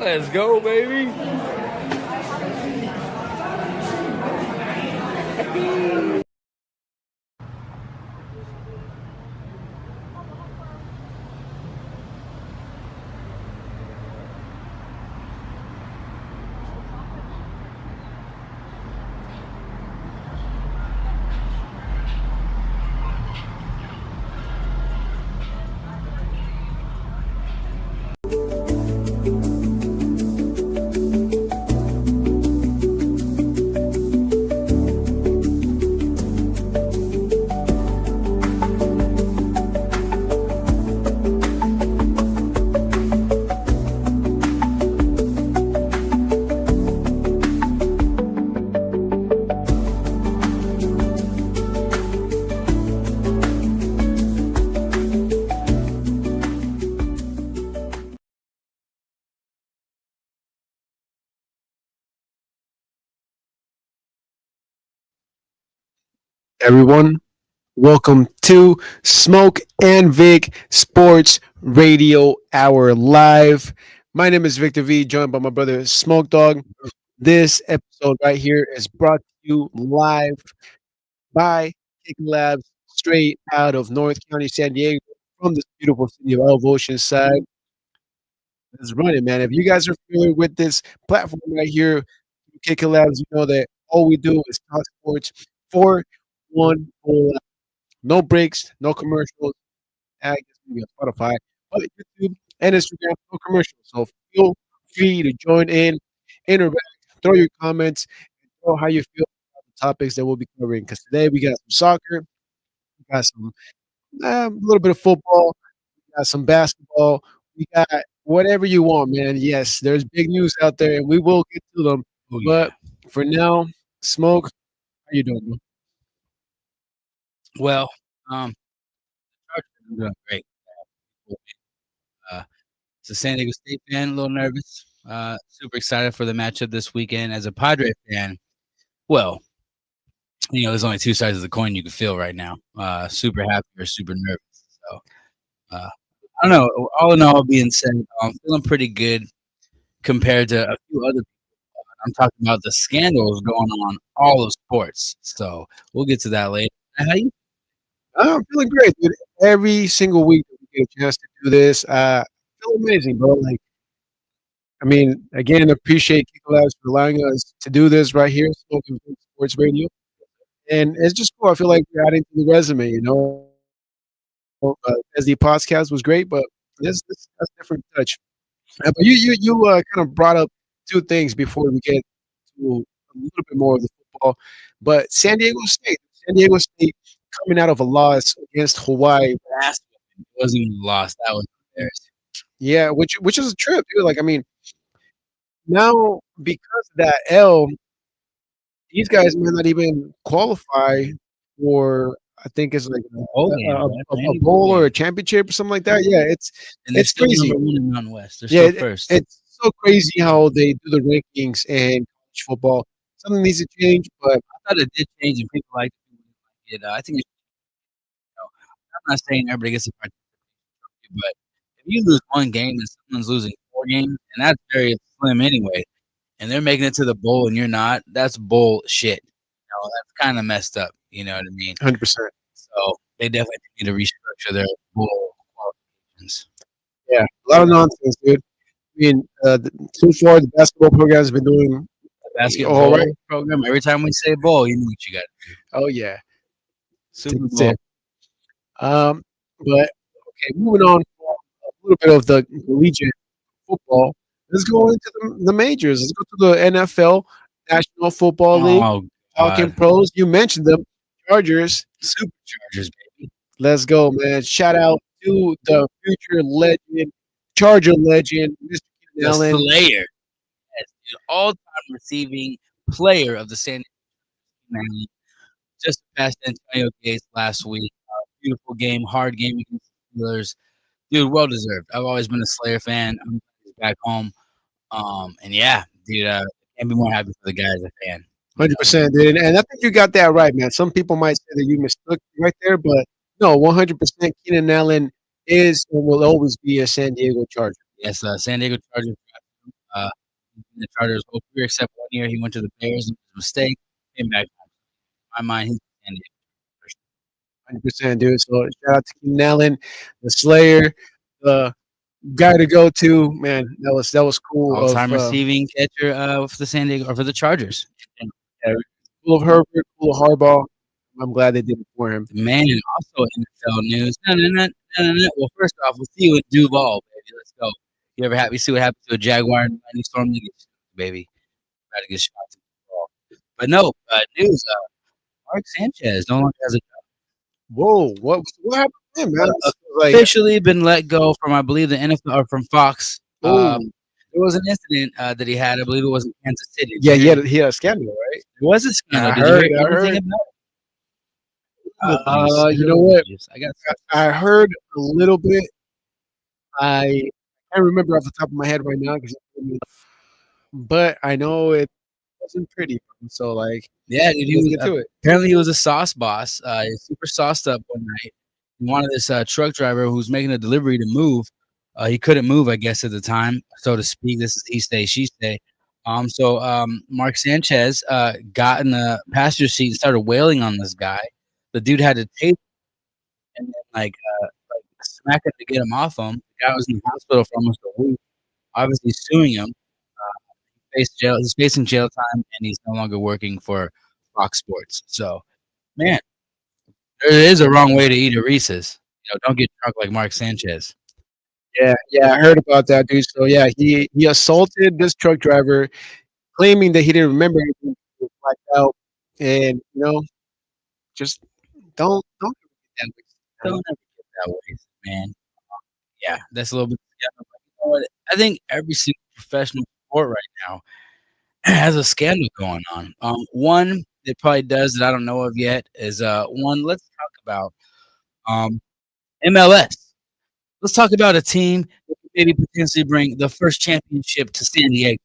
Let's go, baby. Everyone, welcome to Smoke and Vic Sports Radio Hour Live. My name is Victor V, joined by my brother Smoke Dog. This episode right here is brought to you live by Kick Labs, straight out of North County, San Diego, from this beautiful city of Elf Oceanside. Let's run it, man. If you guys are familiar with this platform right here, Kick Labs, you know that all we do is talk sports for one full hour. No breaks, no commercials. I guess maybe on Spotify, but YouTube and Instagram, no commercials. So feel free to join in, interact, throw your comments, throw how you feel about the topics that we'll be covering. Because today we got some soccer, we got some a little bit of football, we got some basketball, we got whatever you want, man. Yes, there's big news out there, and we will get to them. Oh yeah. But for now, Smoke, how you doing, bro? Well, Chargers are doing great. Uh, as a San Diego State fan, a little nervous. Super excited for the matchup this weekend. As a Padre fan, well, there's only two sides of the coin you can feel right now. Super happy or super nervous. So, uh, I don't know. All in all, being said, I'm feeling pretty good compared to a few other. I'm talking about the scandals going on all of sports. So we'll get to that later. How you? I'm feeling great, dude. Every single week that we get a chance to do this, I feel amazing, bro. Like, I mean, again, appreciate Kiko Labs for allowing us to do this right here, Smoking Fruit Sports Radio, and it's just cool. I feel like we're adding to the resume, you know. As the podcast was great, but this that's a different touch. But you kind of brought up two things before we get to a little bit more of the football. But San Diego State coming out of a loss against Hawaii. Last one wasn't even lost. That was embarrassing. Yeah, which is a trip, dude. Like, I mean, now because of that L, these guys might not even qualify for. I think it's like Bowl game, man. a bowl or a championship or something like that. Yeah, And they're it's still crazy. number one in Mountain West. They're Yeah, still first. it's so crazy how they do the rankings in college football. Something needs to change, but I thought it did change, and people like it. I think it's, I'm not saying everybody gets a participation, but if you lose one game and someone's losing four games, and that's very slim anyway, and they're making it to the bowl and you're not, that's bullshit. That's kind of messed up. You know what I mean? 100%. So they definitely need to restructure their bowl qualifications. Yeah, a lot of nonsense, dude. I mean, so far the basketball program has been doing The basketball all right. program. Every time we say bowl, you know what you got. Oh yeah, Super that's Bowl. it. But okay, moving on from a little bit of the collegiate football. Let's go into the majors. Let's go to the NFL, National Football League. Oh Talking God, pros, you mentioned them, Chargers. Superchargers, baby. Let's go, man. Shout out to the future legend, Charger legend, Mr. Keenan The Allen. Slayer, yes, the all-time receiving player of the San Diego. Just passed Antonio Gates last week. Beautiful game, hard game against the Steelers. Dude, well deserved. I've always been a Slayer fan. I'm glad he's back home. And yeah, dude, can't be more happy for the guy as a fan. 100%, dude. And I think you got that right, man. Some people might say that you mistook right there, but no, 100% Keenan Allen is and will always be a San Diego Charger. Yes, San Diego Chargers. Uh, the Chargers whole career except 1 year. He went to the Bears. It was a mistake. Came back. In my mind, he's San Diego. 100%, dude. So shout out to Keenan Allen, the Slayer, the guy to go to. Man, that was cool. All-time receiving catcher for the San Diego or for the Chargers. And, Cool of Herbert, cool of Harbaugh. I'm glad they did it for him. man, and also NFL news. Well, first off, we'll see you in Duval, baby. Let's go. You ever happy see what happened to a Jaguar in the lightning storm? They get shot, baby. Try to get shot to Duval. But no, news. Mark Sanchez no longer has a Whoa, what happened to him, man? Like, officially been let go from, I believe, the NFL or from Fox. oh, There was an incident that he had. I believe it was in Kansas City. yeah, he had a scandal, right? It was a scandal. I Did heard- you hear I anything heard. about it? You know what? I got I heard a little bit. I can't remember off the top of my head right now, but I know it wasn't pretty. So, like, yeah, dude. He let's was get to it. apparently he was a sauce boss. He was super sauced up one night. He wanted this truck driver who was making a delivery to move. He couldn't move, I guess, at the time, so to speak. This is he say, she say. So Mark Sanchez got in the passenger seat and started wailing on this guy. The dude had to tape and then like smack him to get him off him. The guy was in the hospital for almost a week, obviously suing him. He faced jail. He's facing jail time, and he's no longer working for Fox Sports. So, man, there is a wrong way to eat a Reese's. Don't get drunk like Mark Sanchez. Yeah, I heard about that, dude. So yeah, he assaulted this truck driver, claiming that he didn't remember anything, he was blacked out, and just don't get that way. Don't ever get that way, man. Yeah, that's a little bit. But you know what? I think every single professional sport right now has a scandal going on. One that probably does that I don't know of yet is one. Let's talk about MLS. Let's talk about a team that could maybe potentially bring the first championship to San Diego.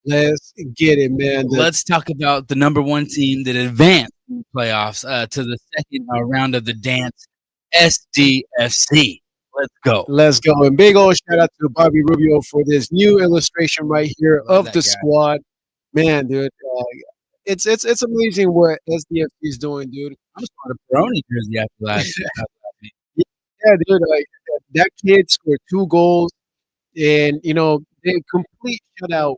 Let's get it, man. Let's talk about the number one team that advanced in the playoffs to the second round of the dance, SDFC. Let's go. Let's go. And big old shout out to Bobby Rubio for this new illustration right here Love of that the guy. squad. Man, dude, it's amazing what SDFC is doing, dude. I'm just on a Peroni jersey after last year. Yeah, dude, like that kid scored 2 goals, and they complete shutout,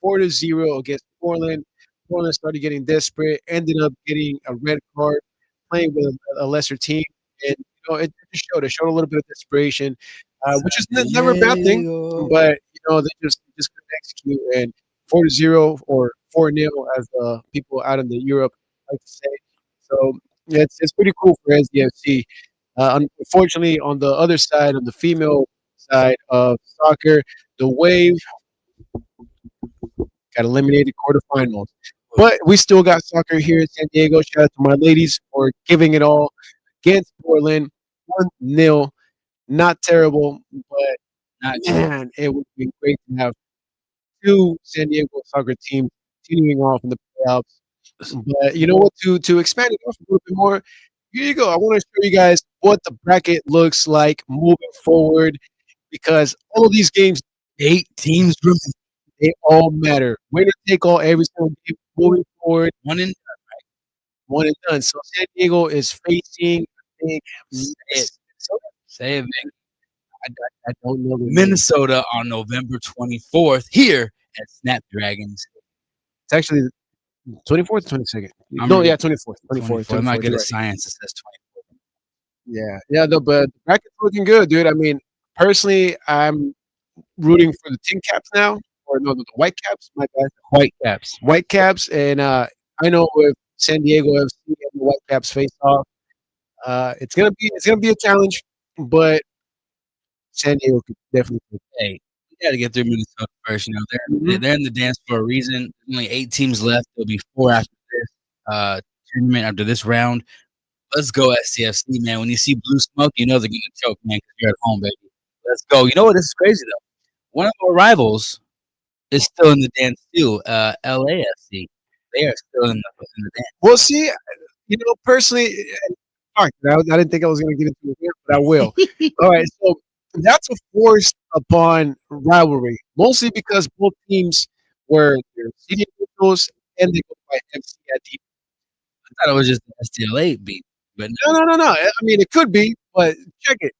4-0 against Portland. Portland started getting desperate, ended up getting a red card, playing with a lesser team, and it showed a little bit of desperation, which is never a bad thing. But they just couldn't execute, and 4-0 or 4-0 as people out in the Europe like to say. So yeah, it's pretty cool for SDFC. Unfortunately, on the other side, on the female side of soccer, the Wave got eliminated quarterfinals. But we still got soccer here in San Diego. Shout out to my ladies for giving it all against Portland. 1-0. Not terrible, but Not man, it would be great to have 2 San Diego soccer teams continuing off in the playoffs. But you know what? To expand it off a little bit more, here you go. I want to show you guys what the bracket looks like moving forward, because all of these games, 8 teams remaining. they all matter. Winner take all every single game moving forward. One in One and done. So San Diego is facing, I think, say it, man. I don't know the name. Minnesota on November 24th here at Snapdragons. It's actually 24th, 22nd. I'm No, ready. yeah, 24th. 24th. I'm not 24th, good you're at right. science. It says 24th. Yeah, but the bracket's looking good, dude. I mean, personally, I'm rooting for the Tin Caps now, or no, the White Caps. My bad, White Caps. White Caps, and I know if San Diego FC and the White Caps face off, it's gonna be a challenge, but San Diego could definitely. Hey, we got to get through Minnesota first. They're in the dance for a reason. Only 8 teams left. There'll be 4 after this tournament, after this round. Let's go SCFC, man. When you see blue smoke, you know they're going to choke, man, because you're at home, baby. Let's go. You know what? This is crazy, though. One of our rivals is still in the dance, too. LAFC. They are still in the dance. Well, see, personally, fuck, I didn't think I was gonna get into it here, but I will. All right, so that's a forced upon rivalry, mostly because both teams were their city officials and they go by FC at the I thought it was just the STLA beat, but no. I mean, it could be, but check it.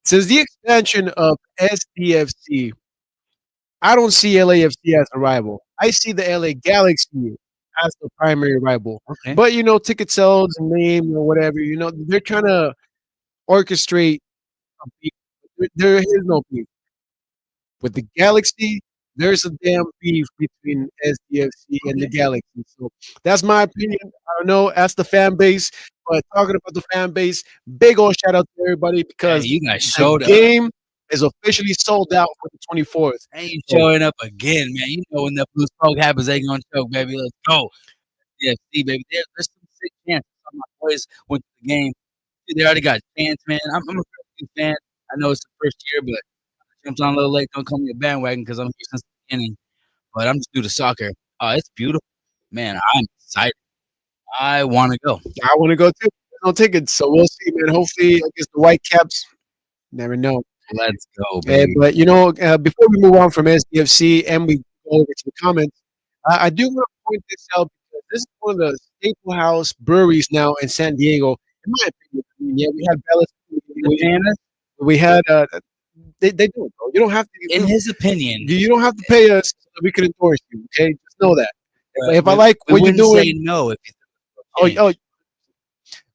Since the expansion of SDFC, I don't see LAFC as a rival. I see the LA Galaxy as the primary rival. okay. But ticket sales and name or whatever, they're trying to orchestrate a beef. There is no beef. With the Galaxy, there's a damn beef between SDFC and the Okay. Galaxy. So that's my opinion. I don't know. That's the fan base. But talking about the fan base, big old shout out to everybody Hey, because you guys the showed up. game is officially sold out for the 24th. Hey, you So showing up again, man. You know when the blue smoke happens, they gonna choke, baby. Let's go. Yeah, see, baby. There's some sick chances. Some of my boys went to the game. Dude, they already got a chance, man. I'm a Phillies fan. I know it's the first year, but I jumped on a little late. Don't call me a bandwagon because I'm here since the beginning. But I'm just due to soccer. Oh, it's beautiful, man. I'm excited. I want to go. I want to go too. No tickets. So we'll see, man. Hopefully, against the White Caps. Never know. Let's go, Hey, baby. but before we move on from SDFC and we go over to the comments, I do want to point this out because this is one of the staple house breweries now in San Diego. In my opinion, I mean, yeah, we had Bella's, we, Bananas, we had they do it, bro. You don't have to. in his opinion, You don't have to pay us so that we can endorse you. Okay, just know that. If I we, like we what you're wouldn't say doing, no if you oh, change. oh,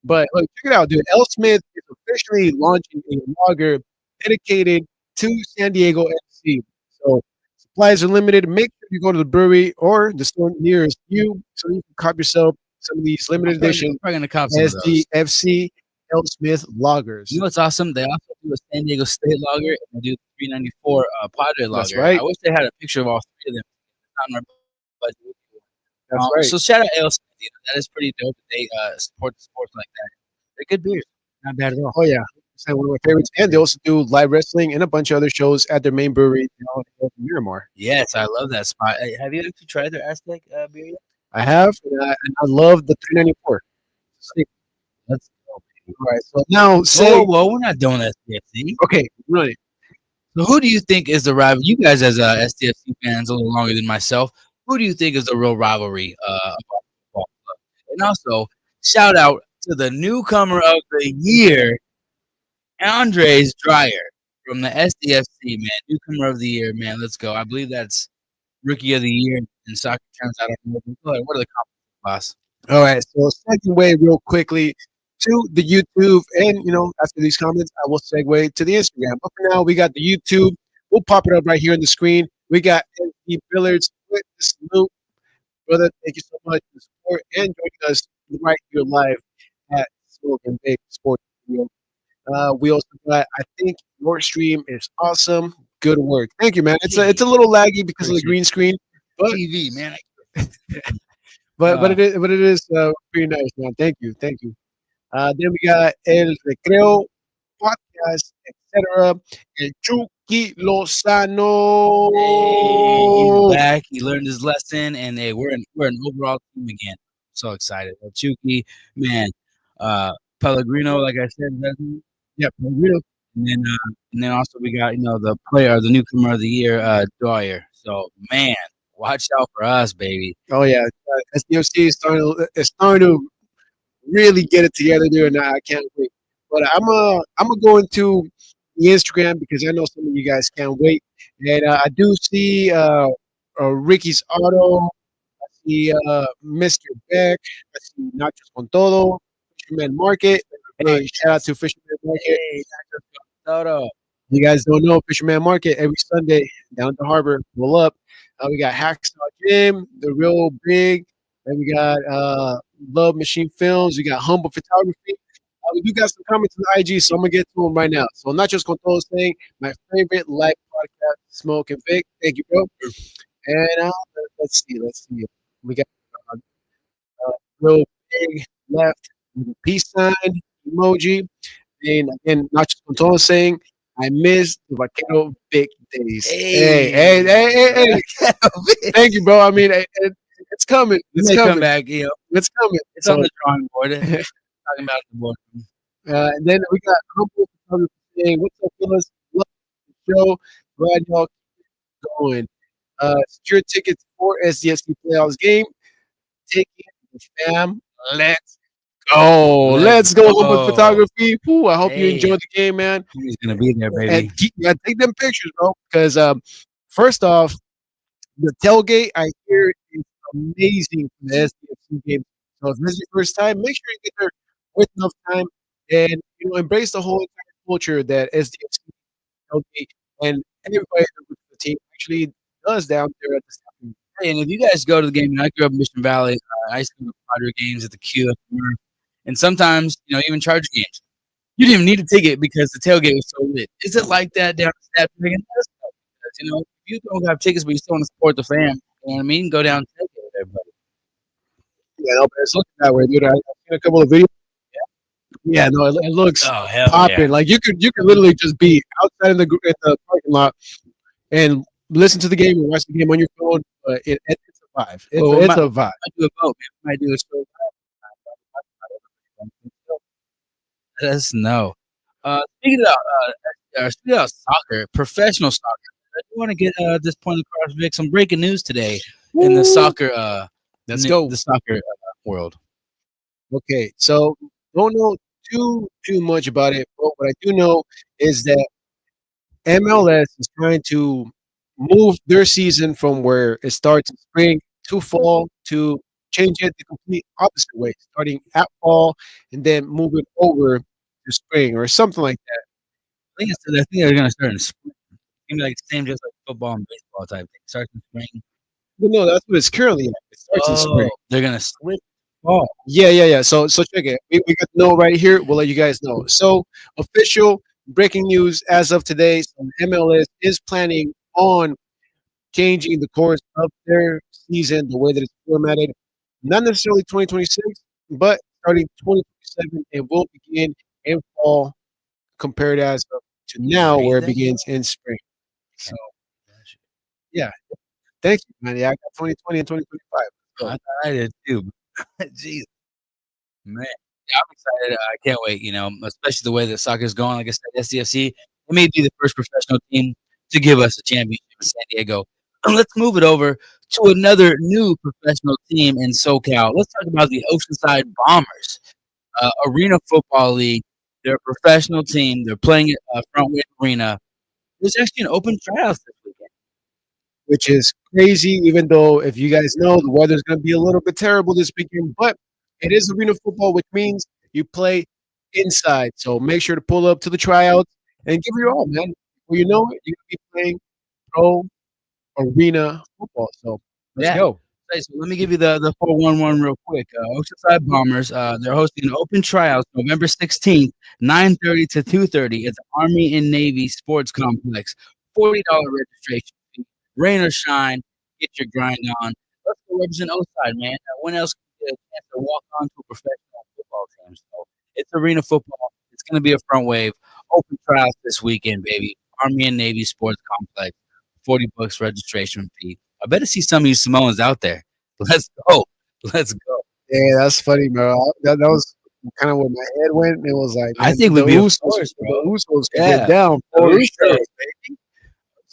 but look, check it out, dude. L. Smith is officially launching a lager dedicated to San Diego FC. So supplies are limited. Make sure you go to the brewery or the store nearest you so you can cop yourself some of these limited edition Probably gonna cop some of those. SDFC L. Smith lagers. You know what's awesome? They also do a San Diego State lager and they do the 394 Padre That's lager. right. I wish they had a picture of all three of them on our budget. That's right. So shout out ALC. That is pretty dope. That they support the sports like that. They're good beers. Not bad at all. Oh yeah. It's one of my favorites. And they also do live wrestling and a bunch of other shows at their main brewery down in Miramar. Yes, I love that spot. Hey, have you actually tried their Aztec beer yet? I have, and I love the 394. Let's go, baby. All right. So now Whoa, say, whoa, whoa, we're not doing SDFC. okay, run it. So who do you think is the rival? You guys as SDFC fans a little longer than myself. Who do you think is the real rivalry of our football club? And also, shout out to the newcomer of the year, Andres Dreyer from the SDFC, man. Newcomer of the year, man. Let's go. I believe that's rookie of the year in soccer terms. I don't know. Go ahead. What are the comments, boss? All right. So second way, real quickly to the YouTube, and after these comments, I will segue to the Instagram. But for now, we got the YouTube. We'll pop it up right here on the screen. We got SD Billards with the salute, brother. Thank you so much for the support and joining us right here live at Smoke and Bake Sports Studio. We also got. I think your stream is awesome. Good work. Thank you, man. It's a little laggy because of the green screen, but TV, man. but it is pretty nice, man. Thank you, thank you. Then we got El Recreo Podcast, etc. El Chucky Lozano. Hey, he's back. He learned his lesson, and hey, we're an overall team again. So excited. Chucky, man. Pellegrino, like I said, Yeah, Pellegrino. and then also we got the player, the newcomer of the year, Dwyer. So man, watch out for us, baby. Oh yeah, SDFC is starting to really get it together there, and I can't wait. But I'm gonna go into the Instagram because I know some of you guys can't wait, and I do see Ricky's Auto. I see Mr. Beck. I see Nachos con Todo, Fisherman Market. Hey, shout out to Fisherman Market. Hey, Toto. You guys don't know Fisherman Market every Sunday down at the harbor. Pull up. We got Hacksaw Gym, the real big. Then we got Love Machine Films. We got Humble Photography. We do got some comments on the IG, so I'm gonna get to them right now. So not just Control saying my favorite live podcast, Smoke and Vic. Thank you, bro. And let's see. We got real big left with a peace sign emoji. And again, not just Control saying I miss the Vaquero Vic days. Hey. Thank you, bro. I mean, it's coming. It's It's coming. come back. It's coming. It's on the drawing board. Talking about the board. And then we got Humble Photography gang. What's up, fellas? Love the show. Glad y'all keep going. Secure tickets for SDFC playoffs game. Taking the fam. Let's go. Let's Let's go, Humble go. Photography. Whew, I hope you Hey, enjoyed the game, man. he's gonna be there, baby. And take them pictures, bro. Because first off, the tailgate I hear is amazing for the SDFC game. So if this is your first time, make sure you get there with enough time and embrace the whole entire culture that SDFC tailgate and everybody that works for the team actually does down there at the stadium. Hey, and if you guys go to the game, I grew up in Mission Valley. I used to go to Padre games at the Q at the Murph, and sometimes, even Charger games. You didn't even need a ticket because the tailgate was so lit. Is it like that down at Snap Dragon? Yes, no, because, if you don't have tickets, but you still want to support the fam, you know what I mean? Go down and tailgate with everybody. Yeah, no, but it's looking that way, dude. I've seen a couple of videos. Yeah, no, it looks Oh, hell popping. yeah. Like you could literally just be outside in the parking lot and listen to the game and watch the game on your phone. But it's a vibe. Well, It's a vibe. might do a vote, man. We might do a show. Let us know. Speaking of soccer, professional soccer. I do want to get this point across, Vic. Some breaking news today in the Woo! soccer. Let's go. The soccer world. Okay, so don't know too much about it, but what I do know is that MLS is trying to move their season from where it starts in spring to fall to change it the complete opposite way, starting at fall and then moving over to spring or something like that. I think they're gonna start in spring. Maybe like same just like football and baseball type thing. Starts in spring. But no, that's what it's currently at. It starts in spring. They're gonna switch fall. Yeah. So check it. We got to know right here. We'll let you guys know. So official breaking news as of today. So MLS is planning on changing the course of their season, the way that it's formatted. Not necessarily 2026, but starting 2027, it will begin in fall compared as of to now, where it begins in spring. So yeah, thank you, man. Yeah, I got 2020 and 2025. I thought I did too. Jeez, man. Yeah, I'm excited. I can't wait. Especially the way that soccer is going. Like I said, SDFC, it may be the first professional team to give us a championship in San Diego. Let's move it over to another new professional team in SoCal. Let's talk about the Oceanside Bombers, Arena Football League. They're a professional team. They're playing at Frontway Arena. There's actually an open tryout this weekend. Which is crazy, even though if you guys know the weather's going to be a little bit terrible this weekend, but it is arena football, which means you play inside. So make sure to pull up to the tryouts and give it your all, man. Before you know it, you're going to be playing pro arena football. So let's go. So let me give you the 411 real quick. Oceanside Bombers, they're hosting an open tryouts November 16th, 9:30 to 2:30 at the Army and Navy Sports Complex. $40 registration fee. Rain or shine, get your grind on. Let's go represent Oceanside, man. When else can you get a chance to walk on to a professional football team? So it's arena football. It's going to be a front wave. Open tryouts this weekend, baby. Army and Navy Sports Complex. $40 registration fee. I better see some of you Samoans out there. Let's go. Let's go. Yeah, that's funny, bro. That was kind of where my head went. It was like, I man, think the we'd be a Usos, force, the bro. Usos could Yeah. get down. The For Usos, sure.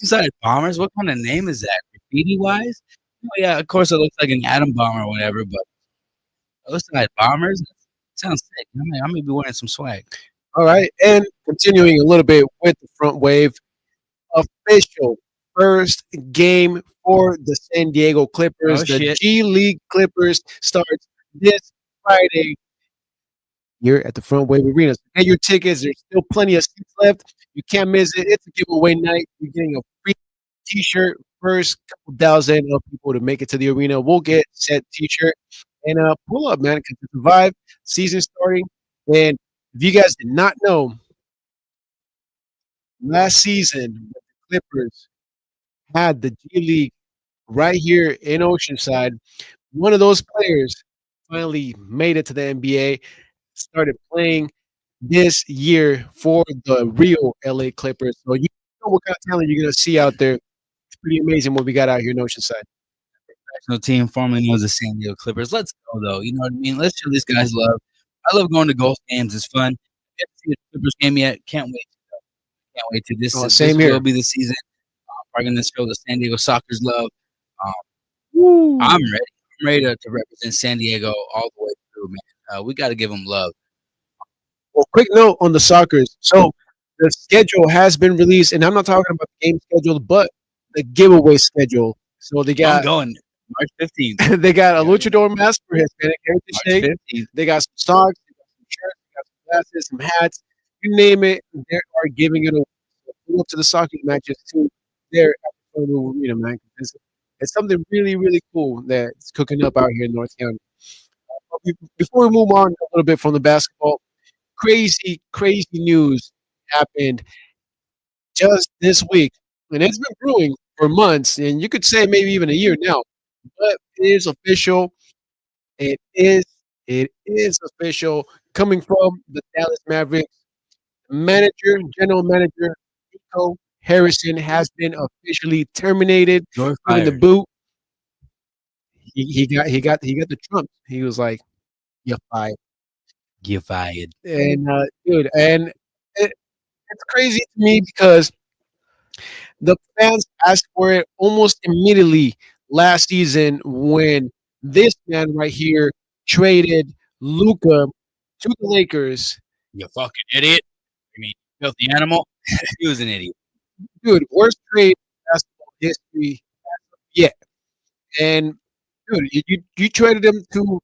Oceanside Bombers? What kind of name is that? Graffiti wise? Oh, yeah, of course it looks like an atom bomb or whatever, but Oceanside Bombers? Sounds sick. I may be wearing some swag. All right, and continuing a little bit with the front wave, official first game for the San Diego Clippers. Oh, The shit. G League Clippers starts this Friday here at the Front Wave Arena. So get your tickets. There's still plenty of seats left. You can't miss it. It's a giveaway night. You're getting a free T-shirt. First couple thousand of people to make it to the arena will get said T-shirt. And pull up, man, because it's a vibe. Season starting. And if you guys did not know, last season the Clippers had the G League right here in Oceanside. One of those players finally made it to the NBA, started playing this year for the real LA Clippers. So you know what kind of talent you're gonna see out there. It's pretty amazing what we got out here in Oceanside. Professional team formerly known as the San Diego Clippers. Let's go, though. You know what I mean? Let's show these guys love. I love going to golf games. It's fun. If you haven't seen a Clippers game yet, can't wait. Can't wait to this. This Same here. will be the season. We're going to show the San Diego Sockers love. Woo. I'm ready. I'm ready to represent San Diego all the way through, man. We got to give them love. Well, quick note on the Sockers. So the schedule has been released, and I'm not talking about the game schedule, but the giveaway schedule. So they I'm got going March 15th. they got a Yeah. luchador mask for Hispanic Heritage March Day. 15th. They got some socks, they got some shirts, they got some glasses, some hats. You name it, they are giving it away. So pull up to the soccer matches too. There at the Federal Arena, man. It's something really, really cool that's cooking up out here in North County. Before we move on a little bit from the basketball, crazy, crazy news happened just this week, and it's been brewing for months, and you could say maybe even a year now. But it is official. It is. It is official. Coming from the Dallas Mavericks, general manager Nico Harrison has been officially terminated. You're Given the fired. boot, he got the trump. He was like, "You're fired." You're fired. And dude, and it's crazy to me because the fans asked for it almost immediately last season when this man right here traded Luca to the Lakers. You fucking idiot. I mean, filthy animal. He was an idiot. Dude, worst trade in basketball history yet. And dude, you traded him to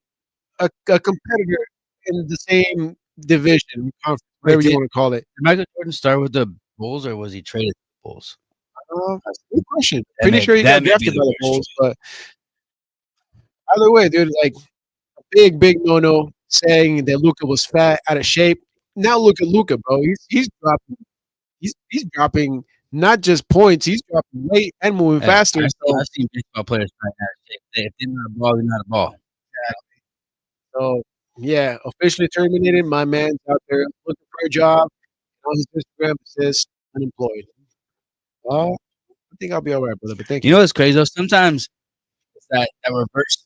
a competitor in the same division, conference, whatever you did- want to call it. Did Michael Jordan start with the Bulls or was he traded to the Bulls? That's a good question. That Pretty may- sure he that got may be drafted the by the worst Bulls, but either way, dude, like a big no-no saying that Luca was fat, out of shape. Now look at Luca, bro. He's dropping not just points, he's dropping weight and moving Hey, faster. I've seen baseball players trying that. If they're not a ball, they're not a ball. So yeah, officially terminated. My man's out there looking for a job. On his Instagram it says unemployed. I think I'll be all right, brother. But thank You you. know what's crazy though? Sometimes it's that reverse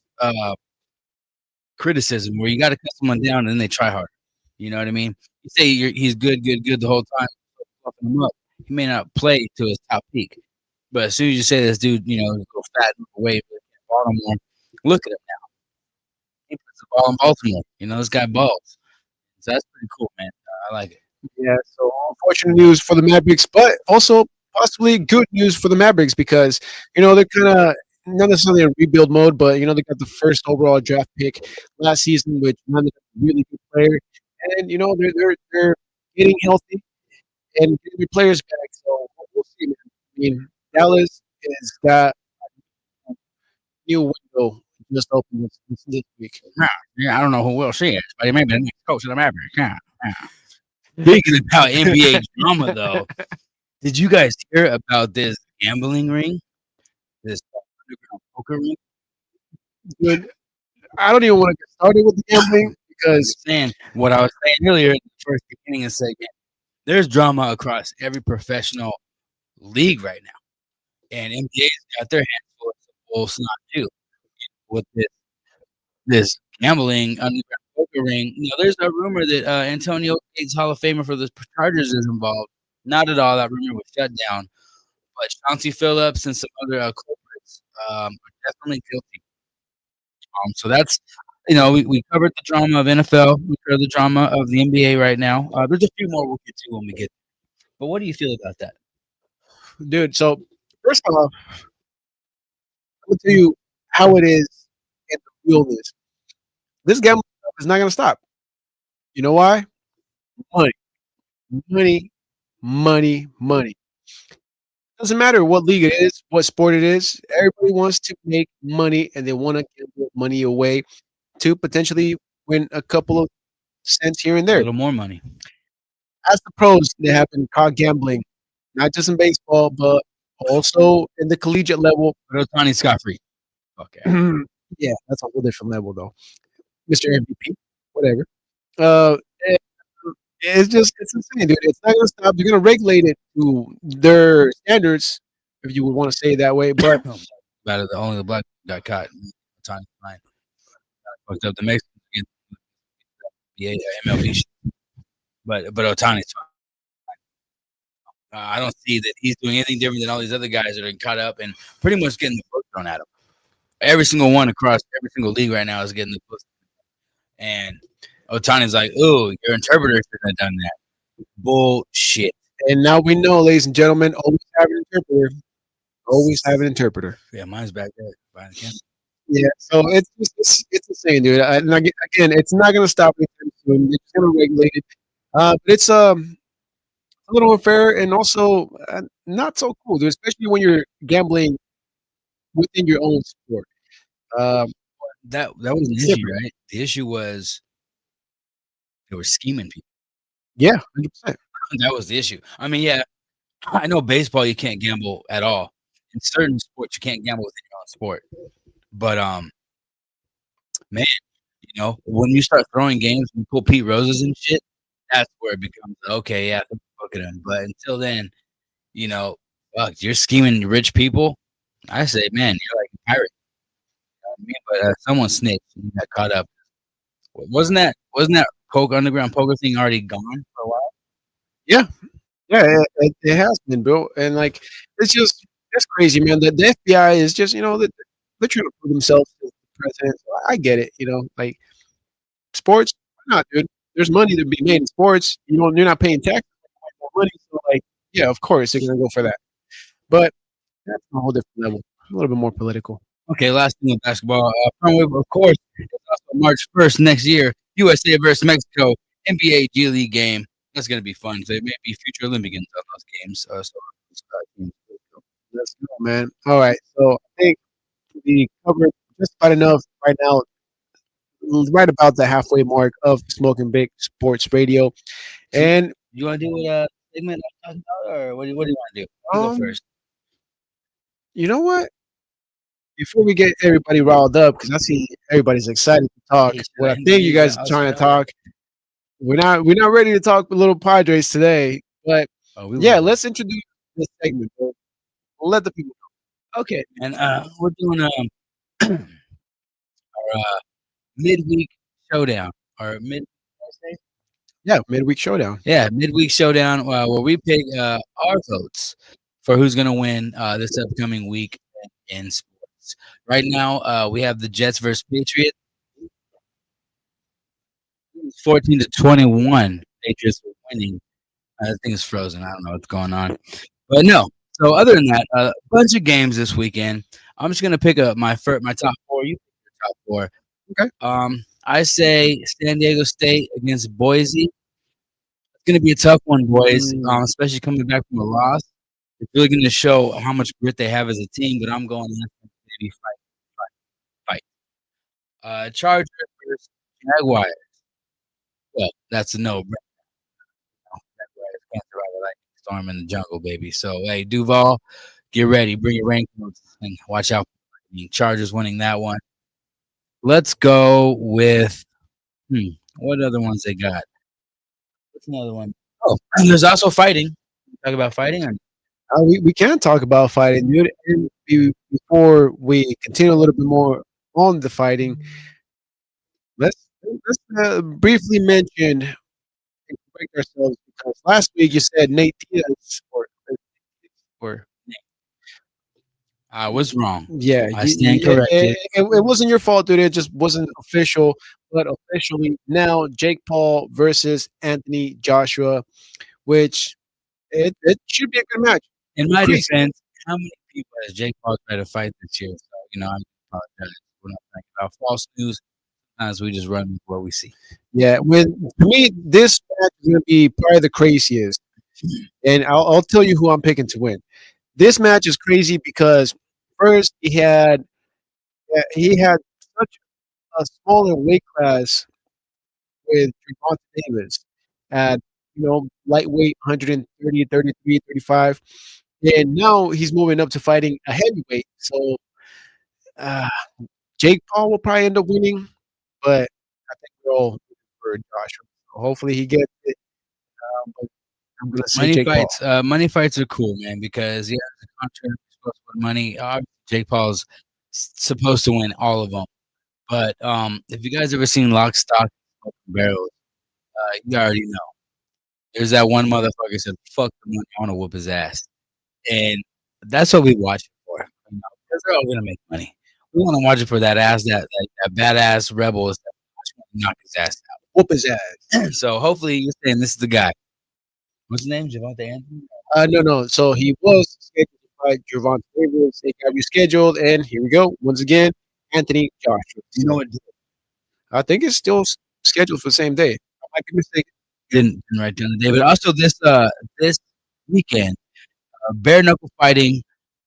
criticism where you got to cut someone down and then they try harder. You know what I mean? You say he's good the whole time, fucking him up. He may not play to his top peak, but as soon as you say this dude, go fat and away, Baltimore, look at him now. He puts the ball in Baltimore. This guy balls. So that's pretty cool, man. I like it. Yeah, so unfortunate news for the Mavericks, but also possibly good news for the Mavericks because they're kind of not necessarily in rebuild mode, but they got the first overall draft pick last season, which landed a really good player, and they're getting healthy and getting their players back. So we'll see, man. I mean, Dallas has got a new window just opened this week. Yeah, I don't know who will see it, but he may be the next coach of the Mavericks. Yeah. Speaking about NBA drama, though, did you guys hear about this gambling ring? This underground poker ring? Dude, I don't even want to get started with the gambling because Saying what I was saying earlier in the first beginning of the segment, there's drama across every professional league right now, and NBA's got their hands full of full snot too with this gambling underground poker ring. There's a rumor that Antonio Gates, Hall of Famer for the Chargers, is involved. Not at all. That rumor was shut down. But Chauncey Phillips and some other culprits are definitely guilty. So that's, we covered the drama of NFL. We covered the drama of the NBA right now. There's a few more we'll get to when we get there. But what do you feel about that? dude. So first off, I'm gonna tell you how it is in the realness. This gambling stuff is not gonna stop. You know why? Money, money, money, money. Doesn't matter what league it is, what sport it is. Everybody wants to make money, and they want to give money away to potentially win a couple of cents here and A there. little more money. As the pros that have been caught gambling, not just in baseball, but also in the collegiate level. But Otani scot free. Okay. Yeah, that's a whole different level, though. Mr. MVP, whatever. Uh, it- it's insane, dude. It's not gonna stop. They're gonna regulate it to their standards, if you would want to say it that way. But About it, only the black got caught. Otani fine. Fucked up the Mexicans against the MLB. But Otani's fine. I don't see that he's doing anything different than all these other guys that are caught up and pretty much getting the book thrown at him. Every single one across every single league right now is getting the book. And Otani's like, "Oh, your interpreter shouldn't have done that." Bullshit. And now we know, ladies and gentlemen, always have an interpreter. Always have an interpreter. Yeah, mine's back there. Behind the camera. Yeah, so it's insane, dude. And again, it's not going to stop anytime soon. It's going to regulate it, but it's a little unfair and also not so cool, dude. Especially when you're gambling within your own sport. Um, That wasn't the issue, right? The issue was they were scheming people. yeah, 100%. That was the issue. I mean, yeah, I know baseball you can't gamble at all. In certain sports, you can't gamble within your own sport. But man, when you start throwing games and pull Pete Roses and shit, that's where it becomes okay. Yeah, look at him. But until then, fuck, you're scheming rich people. I say, man, you're like a pirate. You know what I mean? But someone snitched and you got caught up. Wasn't that underground poker thing already gone for a while? Yeah, it has been, bro. And like, that's crazy, man. The FBI is just, they're trying to prove themselves as the president. So I get it, like sports. Why not, dude? There's money to be made in sports. You're not paying taxes, money. So like, yeah, of course they're gonna go for that. But that's a whole different level. A little bit more political. Okay, last thing with basketball. Of course, it's also March 1st next year. USA versus Mexico NBA G League game. That's gonna be fun. There may be future Olympians on those games. Let's go, man. All right, so I think we covered just about enough right now. Right about the halfway mark of Smoking Big Sports Radio, and you want to do a segment I'm talking about, or what do you want to do? You go first. You know what? Before we get everybody riled up, because I see everybody's excited to talk. Well, I think you guys are trying to talk. We're not ready to talk with little Padres today, but let's introduce this segment. Bro. We'll let the people know. Okay, and we're doing our midweek showdown or midweek showdown. Yeah, midweek showdown where we pick our votes for who's going to win this upcoming week in sports. Right now, we have the Jets versus Patriots. 14-21. Patriots are winning. I think it's frozen. I don't know what's going on, but no. So other than that, a bunch of games this weekend. I'm just gonna pick up my top four. You pick your top four. Okay. I say San Diego State against Boise. It's gonna be a tough one, boys. Especially coming back from a loss. It's really gonna show how much grit they have as a team. But I'm going to maybe fight. Chargers versus Jaguars. Well, that's a no. Can't survive a lightning storm in the jungle, baby. So, hey, Duval, get ready. Bring your raincoats and watch out for the Chargers winning that one. Let's go with what other ones they got? What's another one? Oh, and there's also fighting. Talk about fighting. We can talk about fighting, dude. And before we continue a little bit more on the fighting, let's briefly mention and correct ourselves because last week you said Nate Diaz or I was wrong. Yeah, I stand corrected. It wasn't your fault, dude. It just wasn't official. But officially now, Jake Paul versus Anthony Joshua, which it should be a good match. In my defense, how many people has Jake Paul tried to fight this year? So, I apologize. We're not talking about false news. Sometimes we just run with what we see. Yeah, to me, this match is going to be probably the craziest. And I'll tell you who I'm picking to win. This match is crazy because first he had such a smaller weight class with Gervonta Davis at lightweight 130, 33, 35. And now he's moving up to fighting a heavyweight. So Jake Paul will probably end up winning, but I think we're all looking for Joshua. So hopefully he gets it. But I'm gonna say Jake Paul. Money fights are cool, man, because the contract is supposed to win money. Jake Paul's supposed to win all of them. But if you guys ever seen Lock, Stock, and Barrels, you already know. There's that one motherfucker said, "Fuck the money, I wanna whoop his ass." And that's what we watch it for, you know, because they're all gonna make money. We wanna watch it for that ass, that badass rebel is that knock his ass Whoop his ass. out. So hopefully you're saying this is the guy. What's his name? Javante Anthony? No, no. So he was scheduled to fight Gervonta Davis. It got rescheduled, and here we go once again. Anthony Joshua. You know what? I think it's still scheduled for the same day. I might be mistaken. Didn't write down the day, but also this weekend, bare knuckle fighting,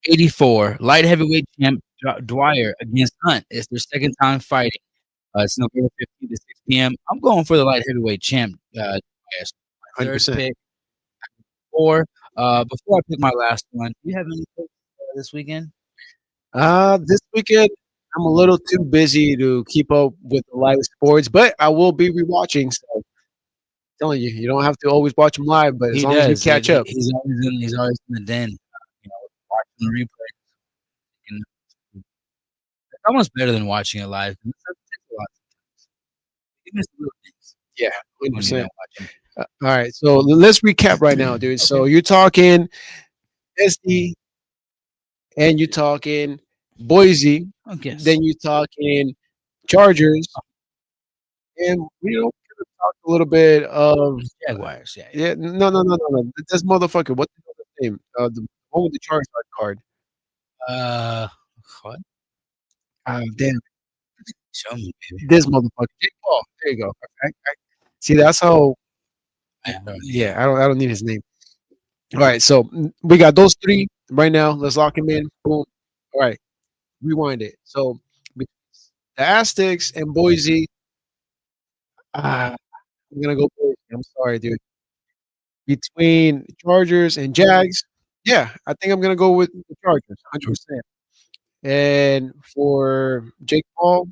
84 light heavyweight champ Dwyer against Hunt. It's their second time fighting. It's November 15th at 6 p.m. I'm going for the light heavyweight champ. Dwyer. My third 100%. pick. Or before I pick my last one, do you have any picks this weekend? This weekend I'm a little too busy to keep up with the live sports, but I will be rewatching. So, telling you, you don't have to always watch them live, but as He long as you does. catch up, He's always in the den. You know, watching the replay. And it's almost better than watching it live. It takes a lot. You miss the little things yeah, when you're 100%. not watching. All right, so let's recap right now, dude. So you're talking SD, and you're talking Boise, I guess. then you're talking Chargers, and talk a little bit of Jaguars. Yeah. yeah. No. This motherfucker. What's his name? The one with the Charizard card. What? Damn, Show me, baby. this motherfucker. Jake Paul. There you go. See, that's how. I don't know. Yeah, I don't need his name. All right, so we got those three right now. Let's lock him in. Boom. All right, rewind it. So the Aztecs and Boise. I'm gonna go Boise. I'm sorry, dude. Between Chargers and Jags, yeah, I think I'm gonna go with the Chargers, 100%. And for Jake Paul,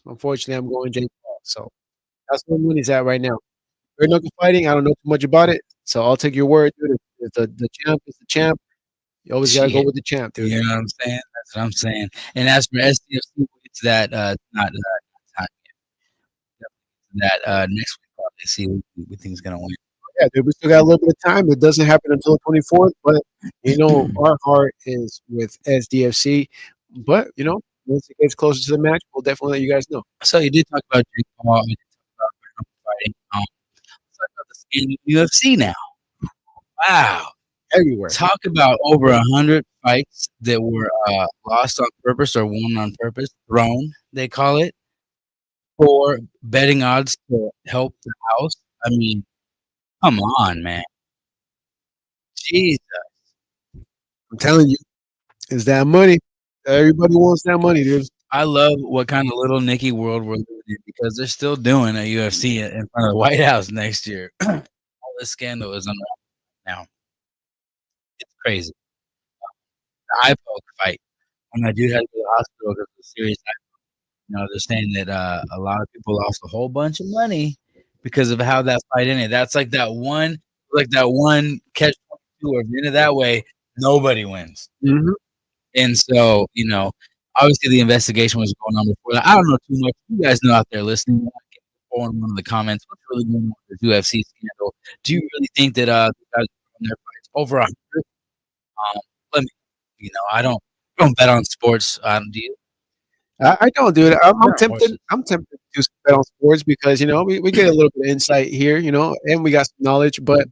unfortunately, I'm going Jake Paul. So that's where money's at right now. Bare knuckle fighting, I don't know too much about it, so I'll take your word, dude. If the champ is the champ, you always gotta go Shit. with the champ, dude. You know what I'm saying? That's what I'm saying. And as for SDFC, it's that not that next week probably see who we think is gonna win. Yeah, dude, we still got a little bit of time. It doesn't happen until the 24th, but our heart is with SDFC. But once it gets closer to the match, we'll definitely let you guys know. So you did talk about Jake Paul. You did talk about fighting. Let's talk about the skin UFC now. Wow. Everywhere. Talk about over 100 fights that were lost on purpose or won on purpose, thrown, they call it, for betting odds to help the house. I mean, come on, man. Jesus. I'm telling you, it's that money. Everybody wants that money, dude. I love what kind of little Nicky world we're living in because they're still doing a UFC in front of the White House next year. All this scandal is unwrapped now. It's crazy. The eye poke fight. When that dude had to go to the hospital because of a serious they're saying that a lot of people lost a whole bunch of money because of how that fight ended. That's like that one catch 22 or if you're in it that way, nobody wins. Mm-hmm. And so, obviously the investigation was going on before that. I don't know too much. You guys know out there listening. Or in one of the comments, what's really going on with the UFC scandal? Do you really think that the guys from their fights over 100? Let me, I don't bet on sports. Do you? I don't, dude. I'm Yeah, tempted. horses. I'm tempted to bet on sports because we get a little bit of insight here, and we got some knowledge. But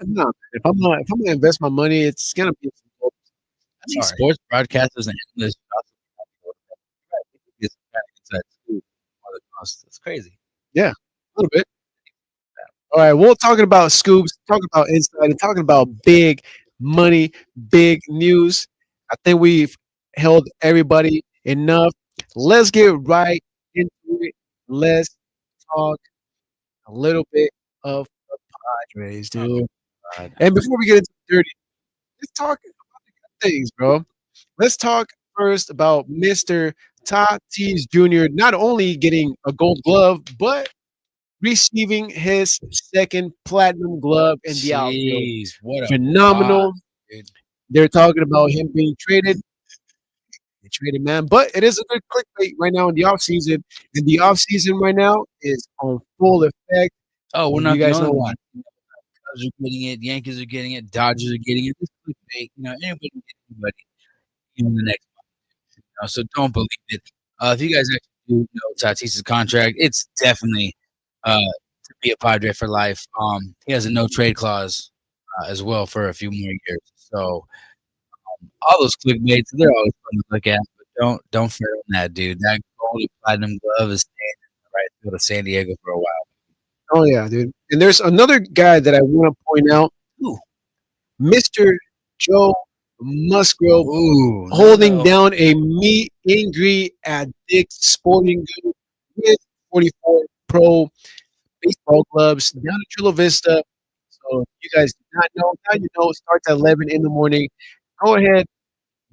no, if I'm gonna invest my money, it's gonna be. I think Sorry. sports broadcasters and analysts get some kind of inside scoop on the cost. It's crazy. A little bit. All right. Well, talking about scoops, talking about insight, and talking about big money, big news. I think we've held everybody enough. Let's get right into it. Let's talk a little bit of the Padres, dude. God. And before we get into the dirty, let's talk about the good things, bro. Let's talk first about Mr. Tatis Jr. not only getting a gold glove, but receiving his second platinum glove in the outfield. Jeez, what a Phenomenal. boss, dude. They're talking about him being traded. They traded, man. But it is a good clickbait right now in the offseason. And the offseason right now is on full effect. Oh, we're And you not the guys only know why. one. Cubs are getting it, Yankees are getting it, Dodgers are getting it. This is clickbait. Anybody can get anybody in the next month. So don't believe it. If you guys actually do know Tatis's contract, it's definitely to be a Padre for life. He has a no trade clause as well for a few more years. So all those clickbaits, they're always fun to look at, but don't fret on that, dude. That gold and platinum glove is staying in the right field of San Diego for a while. Oh yeah, dude. And there's another guy that I want to point out, Ooh, Mr. Joe Musgrove, ooh, holding no. down a meet and greet at Dick's Sporting Goods with 44 Pro baseball gloves down in Chula Vista. So if you guys do not know, now you know. It starts at 11 in the morning. Go ahead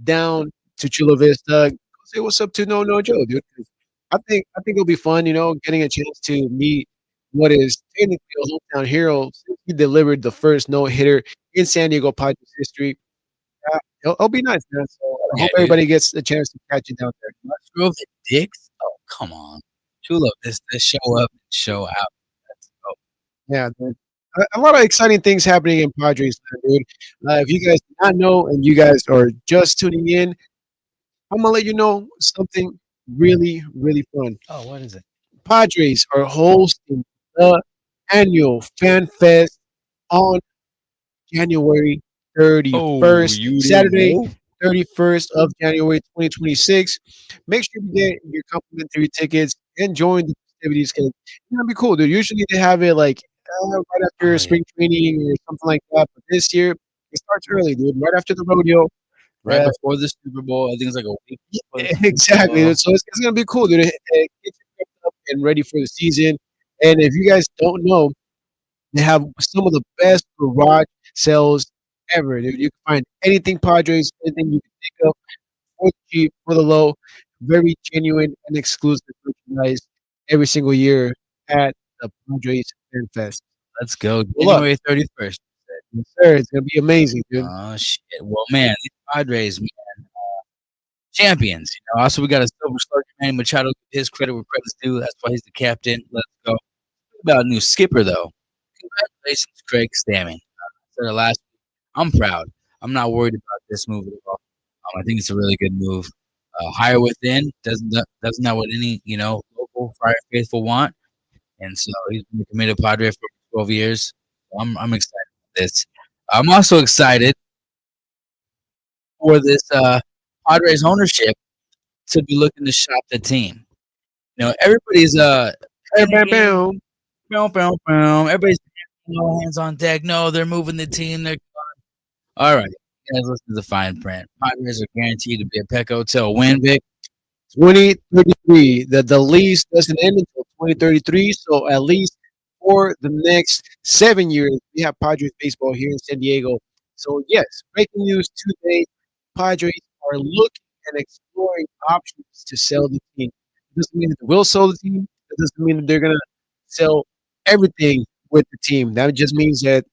down to Chula Vista. Go say what's up to No Joe, dude. 'Cause I think it'll be fun. Getting a chance to meet what is technically a hometown hero since he delivered the first no hitter in San Diego Padres history. It'll be nice, man. So I Yeah, hope dude. everybody gets a chance to catch it down there. Musgrove and Dicks? Oh, come on. Chula, this show up and show out. Let's go. Yeah, dude. A lot of exciting things happening in Padres land, dude. If you guys do not know and you guys are just tuning in, I'm gonna let you know something really, really fun. Oh, what is it? Padres are hosting the annual Fan Fest on January Oh, 31st, you didn't Saturday, know? 31st of January 2026. Make sure you get your complimentary tickets and join the festivities because it's gonna be cool, dude. Usually they have it like right after Oh, yeah. spring training or something like that, but this year it starts early, dude. Right after the rodeo. Right before the Super Bowl. I think it's like a week before the Super Exactly, Bowl. dude. So it's gonna be cool, dude. Get you prepped up and ready for the season. And if you guys don't know, they have some of the best garage sales ever, dude. You can find anything Padres, anything you can think of for the cheap, for the low, very genuine and exclusive merchandise every single year at the Padres Fan Fest. Let's go. Good luck. January 31st. Yes, sir. It's gonna be amazing, dude. Oh, shit. Well, man, these Padres, man, champions. Also, we got a Silver Slugger, Manny Machado. Give his credit where credit's due. That's why he's the captain. Let's go. What about a new skipper, though? Congratulations, Craig Stammen. Said it last week. I'm proud. I'm not worried about this move at all. I think it's a really good move. Hire within doesn't know what any local Friar faithful want, and so he's been a committed Padre for 12 years. So I'm excited for this. I'm also excited for this Padres ownership to be looking to shop the team. Everybody's Bam, bam, panicking. bam. Boom, boom, boom. Everybody's all hands on deck. No, they're moving the team. They're all right. You guys, listen to the fine print. Padres are guaranteed to be a Peck Hotel win, Vic. 2033. The lease doesn't end until 2033, so at least for the next 7 years, we have Padres baseball here in San Diego. So yes, breaking news today: Padres are looking and exploring options to sell the team. It doesn't mean that they will sell the team. It doesn't mean that they're gonna sell everything with the team. That just means that,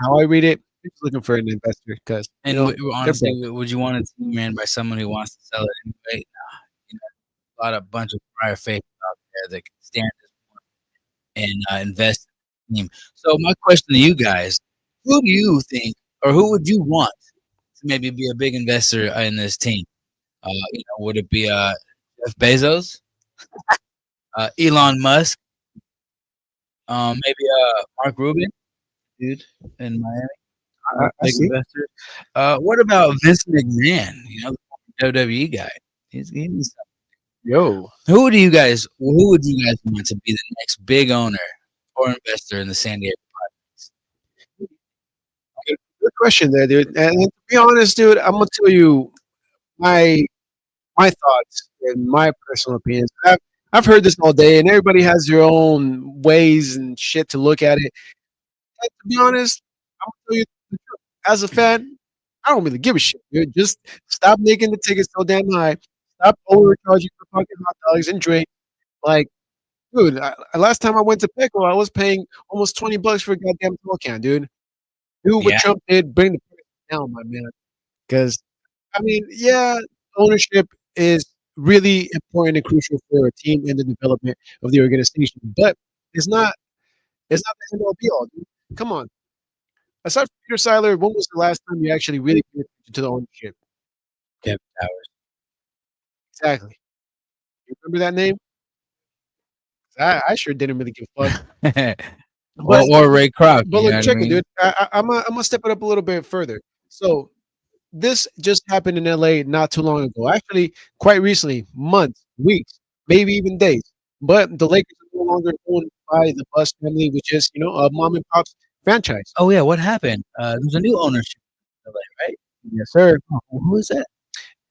how I read it, they're just looking for an investor because And they're broke. honestly, would you want a team ran by someone who wants to sell it anyway? A lot of bunch of prior faith out there that can stand this and invest in the team. So my question to you guys: who do you think, or who would you want to maybe be a big investor in this team? Would it be Jeff Bezos, Elon Musk, maybe Mark Rubin, dude, in Miami, I big see. investor. What about Vince McMahon? The WWE guy. He's Yo, Who would you guys want to be the next big owner or investor in the San Diego good question there, dude. And to be honest, dude, I'm gonna tell you my my thoughts and my personal opinions. I've heard this all day, and everybody has their own ways and shit to look at it. And to be honest, I'm gonna tell you the truth. As a fan, I don't really give a shit, dude. Just stop making the tickets so damn high. Stop overcharging for fucking hot dogs and drink. Like, dude, last time I went to Pickle, I was paying almost $20 for a goddamn tall can, dude. Do what Yeah, Trump did, bring the price down, my man. Because I mean, yeah, ownership is really important and crucial for a team and the development of the organization, but it's not It's not the end all be all, dude. Come on. Aside from Peter Siler, when was the last time you actually really paid attention to the ownership? Kevin Exactly. You remember that name? I sure didn't really give a fuck. Towers. But Or Ray Kroc, but you know look, what I check it, mean? dude. I'm gonna step it up a little bit further. So this just happened in LA not too long ago. Actually, quite recently, months, weeks, maybe even days. But the Lakers are no longer owned by the Bus family, which is a mom and pop's franchise. Oh, yeah, what happened? There's a new ownership in LA, right? Yes, sir. Oh, who is that?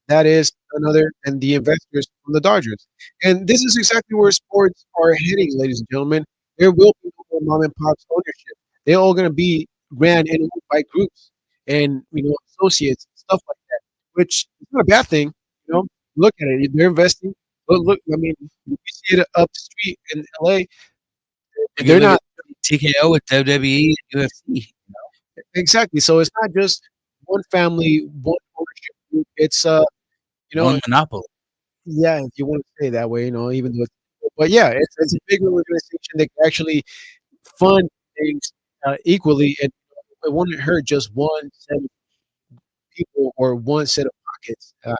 That is none other than the investors from the Dodgers. And this is exactly where sports are heading, ladies and gentlemen. There will be no more mom and pop's ownership. They're all going to be ran and owned by groups and associates and stuff like that, which is not a bad thing. Look at it; they're investing. But look, I mean, you see it up the street in LA. They're Look at not TKO with WWE and UFC. exactly. So it's not just one family, one ownership group. It's you know, One monopoly. yeah, if you want to say it that way, even though but yeah, it's a big organization that can actually fund things equally, and it wouldn't hurt just one set of people or one set of pockets. I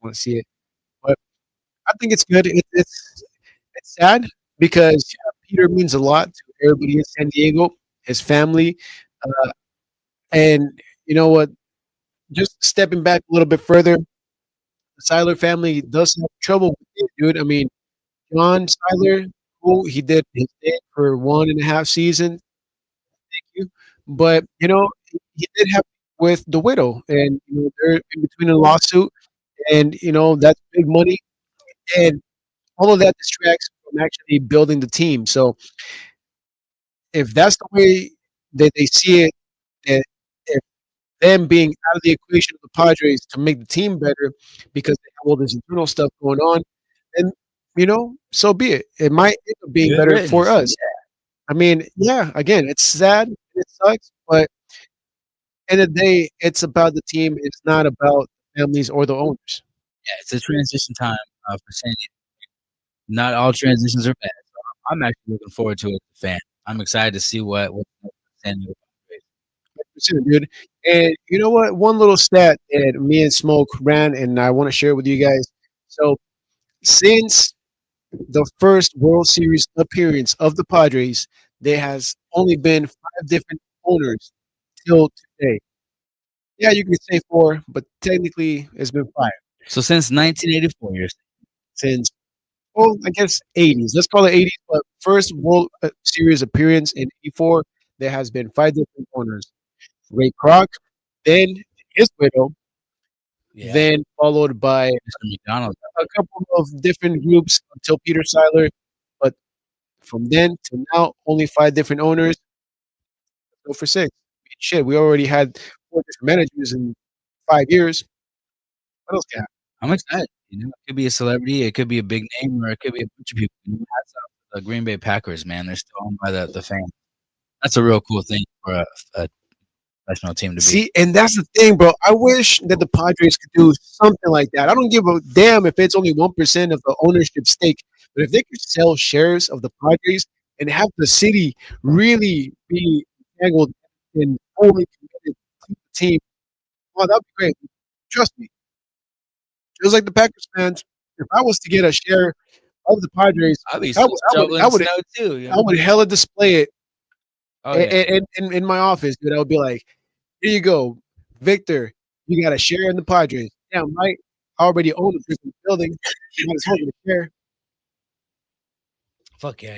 want to see it, but I think it's good. It's sad because Peter means a lot to everybody in San Diego, his family, uh, and you know what? Just stepping back a little bit further, the Seiler family does have trouble with it, dude. I mean, John Seiler, who he did his thing for 1.5 seasons, you, but he did have with the widow, and they're in between a lawsuit, and that's big money, and all of that distracts from actually building the team. So if that's the way that they see it, that if them being out of the equation of the Padres to make the team better because they have all this internal stuff going on, then so be it. It might end up being Good better for riddance. us. I mean, yeah, again, it's sad, it sucks, but end of the day, it's about the team. It's not about families or the owners. Yeah, it's a transition time for San Diego. Not all transitions are bad. So I'm actually looking forward to it as a fan. I'm excited to see what San Diego Padres. 100%, dude. And you know what? One little stat that me and Smoke ran, and I want to share with you guys. So, since the first World Series appearance of the Padres, there has only been 5 different owners till today. Yeah, you could say 4, but technically it's been 5 So since 1984 years. since, well, I guess 80s. Let's call it 80s. But first World Series appearance in '84, there has been 5 different owners. Ray Kroc, then his widow, Yeah, then followed by Mr. McDonald. a couple of different groups until Peter Siler. But from then to now, only 5 different owners. Go for 6. Shit, we already had 4 different managers in 5 years. What else can happen? I'm excited. It could be a celebrity, it could be a big name, or it could be a bunch of people. Hats off to the Green Bay Packers, man. They're still owned by the fans. That's a real cool thing for a professional team to be. See, and that's the thing, bro. I wish that the Padres could do something like that. I don't give a damn if it's only 1% of the ownership stake, but if they could sell shares of the Padres and have the city really be tangled and fully committed to the team, oh, that'd be great. Trust me. Just like the Packers fans, if I was to get a share of the Padres, I'll be I would, I would, shoveling I would, snow too. I would hella display it Oh yeah. in my office, dude. I would be like, here you go, Victor. You got a share in the Padres. Damn right. I already own the freaking building. You might as well get a share. Fuck yeah.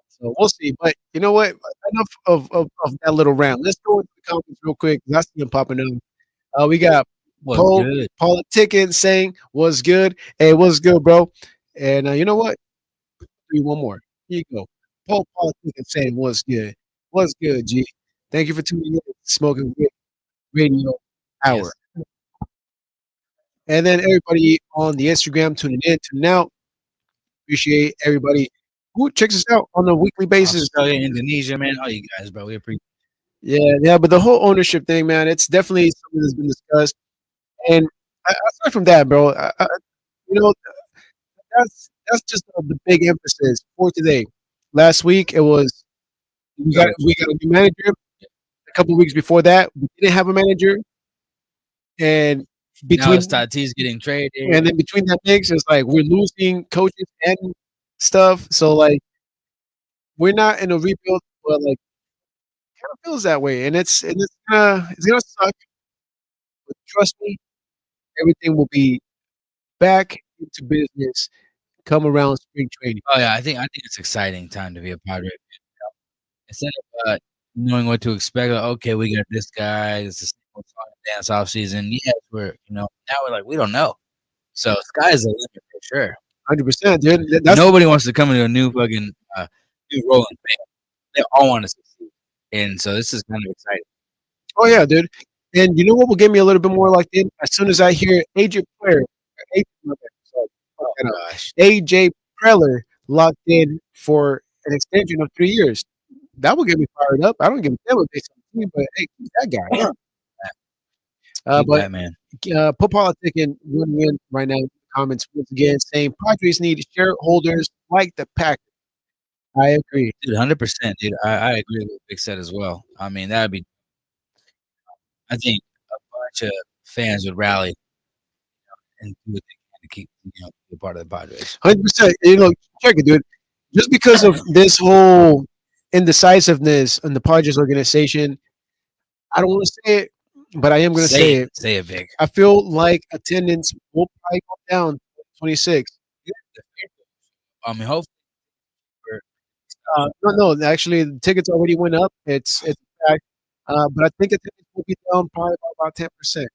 So we'll see. But you know what? Enough of that little rant. Let's go into the comments real quick because I see them popping up. We got What's Poe good? Politicking saying, "What's good? Hey, what's good, bro?" And you know what? Do you one more. Here you go. Poe Politicking saying, "What's good? What's good, G? Thank you for tuning in. To Smoking Good Radio Hour." Yes. And then everybody on the Instagram tuning in, tuning out. Appreciate everybody who checks us out on a weekly basis. Australia, Indonesia, man. All you guys, bro. We appreciate Yeah, yeah, but the whole ownership thing, man, it's definitely something that's been discussed. And aside from that, bro, you know, that's just the big emphasis for today. last week. It was we got a new manager. A couple of weeks before that, we didn't have a manager, and Now between it's Tatis getting traded. and then between that mix, it's like we're losing coaches and stuff. So like we're not in a rebuild, but like kind of feels that way, and it's gonna suck. But trust me, everything will be back into business come around spring training. Oh yeah, I think it's exciting time to be a Padre. Instead of knowing what to expect, like, okay, we got this guy. It's a single song and dance off season. Yes, now we're like we don't know. So sky's the limit for sure. 100%, dude. That's Nobody wants to come into a new fucking new rolling band. They all want to succeed, and so this is kind of exciting. oh yeah, dude. And you know what will get me a little bit more locked in? As soon as I hear AJ Preller, my bad, sorry, fucking up. Gosh, AJ Preller locked in for an extension of 3 years. That will get me fired up. I don't give a damn what they say to me, but hey, that guy. keep But that man, Put Politic in win right now in the comments once again saying Padres need shareholders like the Packers. I agree. dude. 100%, dude. I agree with Big Set as well. I mean, that'd be. I think a bunch of fans would rally and do what they can to keep be a part of the Padres. 100%. Check it, dude. Just because of this whole indecisiveness in the Padres organization, I don't want to say it, but I am going to say it. Say it, Vic. I feel like attendance will probably go down 26. I mean, hopefully, No, actually, the tickets already went up. It's a fact. But I think attendance will be down probably by about 10%. I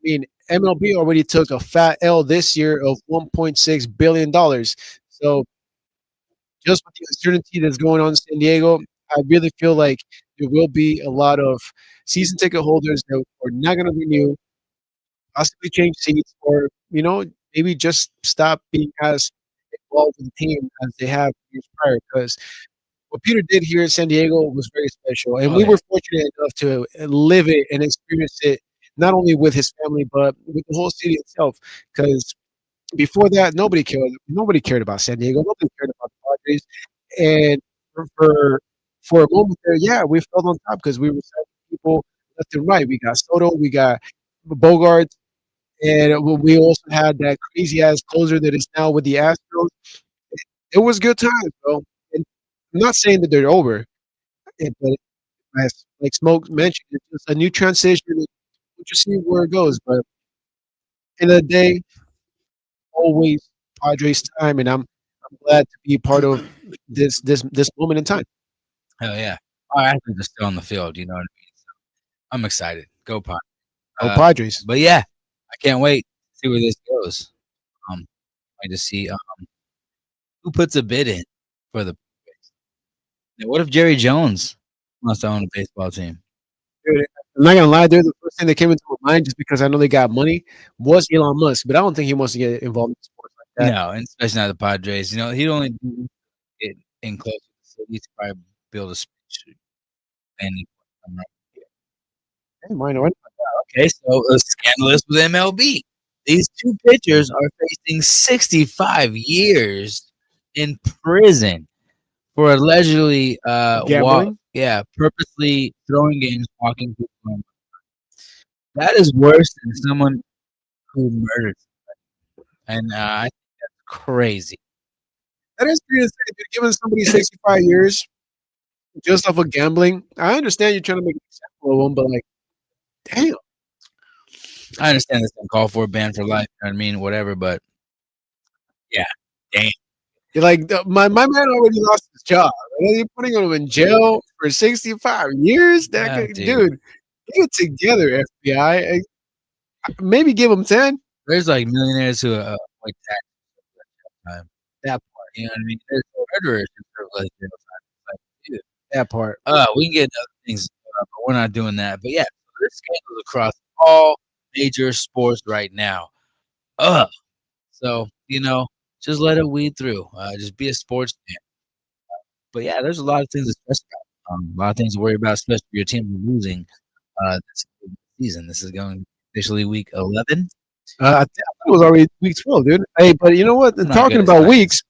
mean, MLB already took a fat L this year of $1.6 billion. So just with the uncertainty that's going on in San Diego, I really feel like there will be a lot of season ticket holders that are not going to renew, possibly change seats, or maybe just stop being as involved with the team as they have years prior. Because what Peter did here in San Diego was very special, and Oh, we yeah. were fortunate enough to live it and experience it not only with his family but with the whole city itself. Because before that, nobody cared. Nobody cared about San Diego. Nobody cared about the Padres. And for a moment there, yeah, we felt on top because we were signing people left and right. We got Soto, we got Bogart, and we also had that crazy ass closer that is now with the Astros. It was good times, bro. And I'm not saying that they're over, but as like Smoke mentioned, it's just a new transition. We'll just see where it goes. But end of the day, always Padres time, and I'm glad to be part of this moment in time. hell yeah. Our athletes are still on the field. You know what I mean? So I'm excited. Go Padres. Go Padres. But yeah, I can't wait to see where this goes. Wait to see who puts a bid in for the. Now, what if Jerry Jones wants to own a baseball team? Dude, I'm not gonna lie, dude. The first thing that came into my mind, just because I know they got money, was Elon Musk. But I don't think he wants to get involved in sports like that. No, and especially not the Padres. He'd only get in close to the city to probably build a speech. Hey, mine, what? Okay, so scandalous with MLB. These two pitchers are facing 65 years in prison for allegedly Gambling? purposely throwing games, walking people home. That is worse than someone who murdered somebody. And I think that's crazy. That is pretty insane. Dude. Giving somebody 65 years just off of gambling. I understand you're trying to make an example of them, but like, damn. I understand this call for a ban for life, you know what I mean? Whatever, but yeah, damn. You're like, my man already lost his job. And you're putting him in jail for 65 years? Yeah, Dude, dude. get it together, FBI. Maybe give him 10. There's like millionaires who like tax time. That part, you know what I mean? There's murderers who serve like jail time. Like, dude, That part. we can get into other things, but we're not doing that. But yeah, there's scandals across all major sports right now. So just let it weed through. Just be a sports fan. But yeah, there's a lot of things to stress about. A lot of things to worry about, especially if your team is losing this season. This is going officially week 11. I thought it was already week 12, dude. Hey, but you know what? I'm not Talking good at about science. weeks,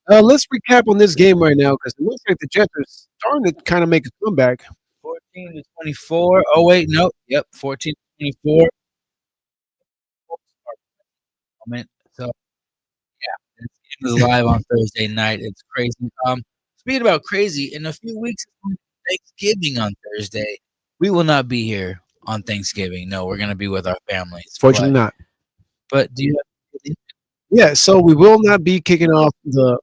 Let's recap on this game right now because it looks like the Jets are starting to kind of make a comeback. 14-24. Oh wait, no. Yep, 14-24. Moment. So this game is live on Thursday night. It's crazy. Speaking about crazy, in a few weeks, Thanksgiving on Thursday. We will not be here on Thanksgiving. No, we're gonna be with our families. Fortunately, not. But do you Yeah, so we will not be kicking off the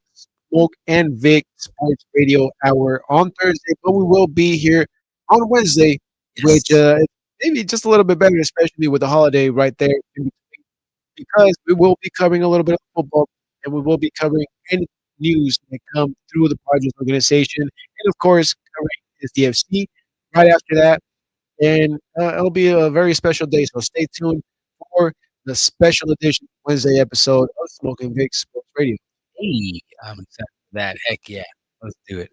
Smoke and Vic Sports Radio Hour on Thursday, but we will be here on Wednesday, which is maybe just a little bit better, especially with the holiday right there, in between, because we will be covering a little bit of football and we will be covering any news that come through the Padres organization, and of course, covering his DFC right after that. And it'll be a very special day, so stay tuned for the special edition Wednesday episode of Smoking Vic Sports Radio. Hey, I'm excited for that. Heck yeah. Let's do it.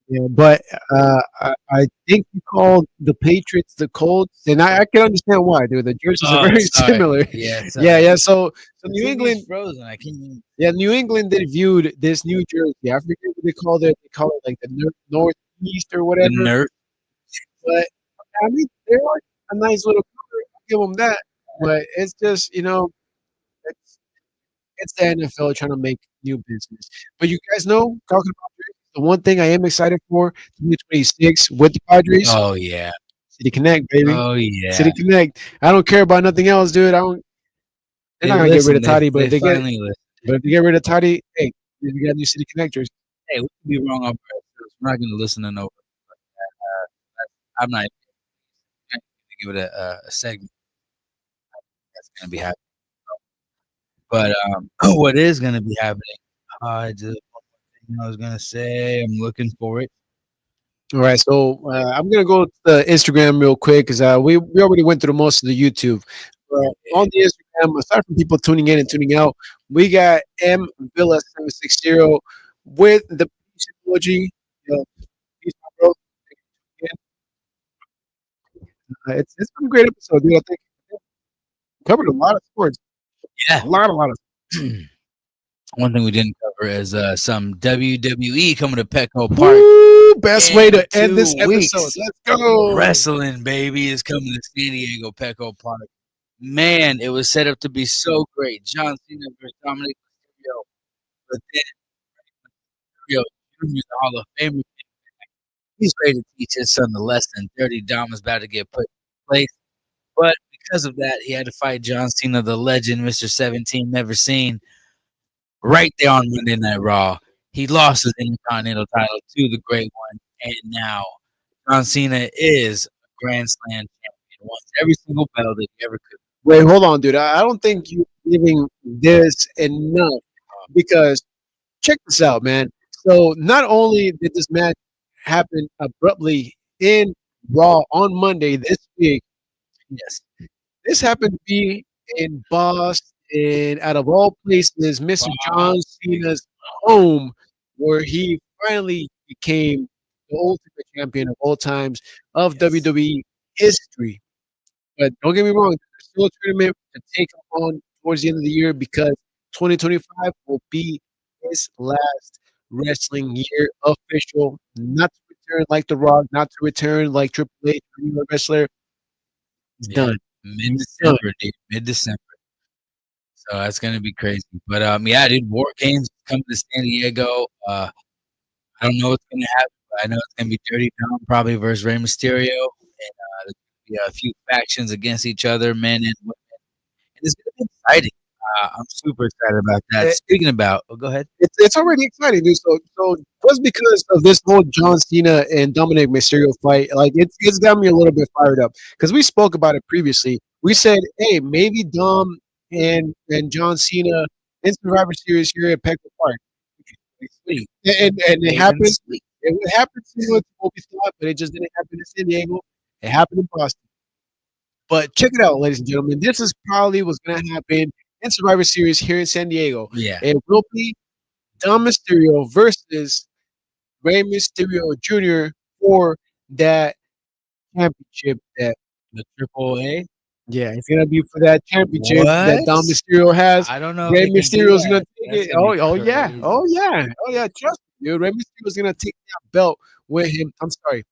Yeah, but I think you called the Patriots the Colts, and I can understand why, dude. The jerseys are very similar. Yeah, Yeah. So New TV's England, frozen. I can't even. yeah, New England debuted this new jersey. I forget what they called it. They call it like the Northeast or The whatever. nerd. But I mean, they're like a nice little color. I'll give them that. But it's just it's it's the NFL trying to make new business. But you guys know, talking about jerseys, the one thing I am excited for 2026 with the Padres, Oh yeah. City Connect, baby. Oh yeah. City Connect. I don't care about nothing else, dude. I don't. They're not gonna get rid of Toddy, but if they get rid of Toddy, hey, you got new City Connect jerseys. Hey, we can be wrong on purpose. We're not going to listen to no. I'm not going to give it a segment that's going to be happening. But what is going to be happening? Just one more thing I was going to say. I'm looking for it. All right, so I'm gonna go to the Instagram real quick because we already went through most of the YouTube. On the Instagram, aside from people tuning in and tuning out, we got M Villa 760 with the peace emoji. Peace, my bro. It's been a great episode, dude. I think we covered a lot of sports. Yeah, a lot of. One thing we didn't cover is some WWE coming to Petco Park. Woo, best way to in end this 2 weeks. episode. Let's go. Wrestling, baby, is coming to San Diego Petco Park. Man, it was set up to be so great. John Cena versus Dominic Mysterio. But then Mysterio Jr., the Hall of Famer, he's ready to teach his son the lesson. Dirty Dom is about to get put in place. But because of that, he had to fight John Cena, the legend, Mr. 17, never seen, right there on Monday Night Raw. He lost his Intercontinental title to the Great One, and now John Cena is a Grand Slam champion. Won every single belt that he ever could. Wait, hold on, dude. I don't think you're giving this enough because check this out, man. So not only did this match happen abruptly in Raw on Monday this week, Yes, this happened to be in Boston, out of all places, Mr. John Cena's home, where he finally became the ultimate champion of all times of Yes. WWE history. But don't get me wrong, there's still a tournament to take him on towards the end of the year because 2025 will be his last wrestling year official. Not to return like The Rock, not to return like Triple H, or wrestler. He's Yeah. done. Mid-December, dude. Mid-December. So that's gonna be crazy. But yeah, dude, War Games coming to San Diego. I don't know what's gonna happen, but I know it's gonna be Dirty Dom probably versus Rey Mysterio, and there's gonna be a few factions against each other, men and women. And it's gonna be exciting. I'm super excited about that. Speaking about, go ahead. It's already exciting, dude. So just because of this whole John Cena and Dominic Mysterio fight, like it's got me a little bit fired up because we spoke about it previously. We said, hey, maybe Dom and John Cena in Survivor Series here at Petco Park, Sweet. and it Even happened. sweet. It happened similar to what we thought, but it just didn't happen in San Diego. It happened in Boston. But check it out, ladies and gentlemen. This is probably what's going to happen in Survivor Series here in San Diego. Yeah. It will be Dom Mysterio versus Rey Mysterio Jr. for that championship, that The Triple A. Yeah, it's gonna be for that championship that What? Dom Mysterio has. I don't know if Rey they can do Mysterio's gonna that. take That's it. gonna Oh, be oh yeah, crazy. oh yeah, oh yeah. Trust me, dude. Rey Mysterio's gonna take that belt with him. I'm sorry,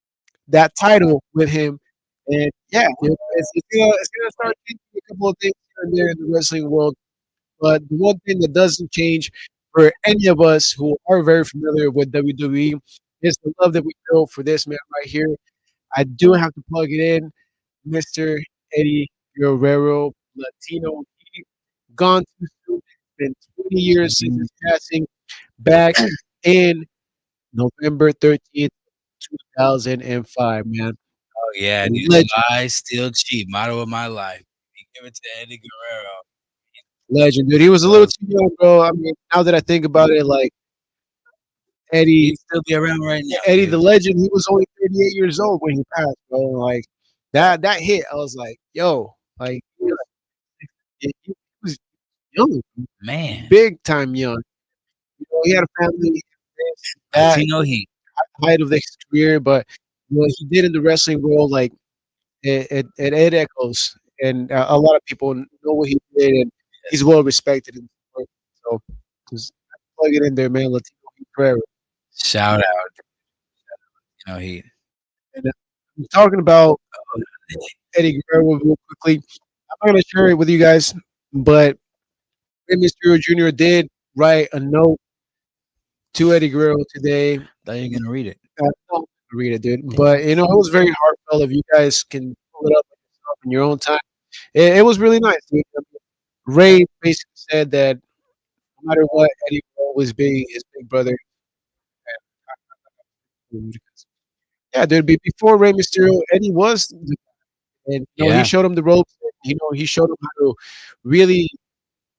that title with him. And yeah, dude, it's gonna start changing a couple of things here and there in the wrestling world. But the one thing that doesn't change for any of us who are very familiar with WWE is the love that we feel for this man right here. I do have to plug it in, Mr. Eddie Guerrero, Latino. He gone too soon. It's been 20 years since his passing back in November 13th, 2005, man. Oh yeah, dude. Legend, Lie, steal, cheat. Motto of my life. You give it to Eddie Guerrero. legend, dude. He was a little So too young, bro. I mean, now that I think about it, like he'd Eddie, still be around right now, Eddie the dude. legend, he was only 38 years old when he passed, bro. Like that hit. I was like, yo, like he was young, Man. big time young. You know, he had a family that Latino heat. height of his career, but what he did in the wrestling world, like it echoes, and a lot of people know what he did, and he's well respected. In the sport. So just plug it in there, man. Latino Heat Forever. Shout out, heat. And I'm talking about Eddie Guerrero real quickly. I'm not gonna share it with you guys, but Rey Mysterio Jr. did write a note to Eddie Guerrero today. Thought you were gonna read it. I'm not gonna read it, dude, but you know it was very heartfelt. If you guys can pull it up yourself in your own time, it was really nice. Dude. Ray basically said that no matter what, Eddie will always be his big brother. Yeah, dude. Before Rey Mysterio, Eddie was, and he Yeah. showed him the ropes. He showed him how to really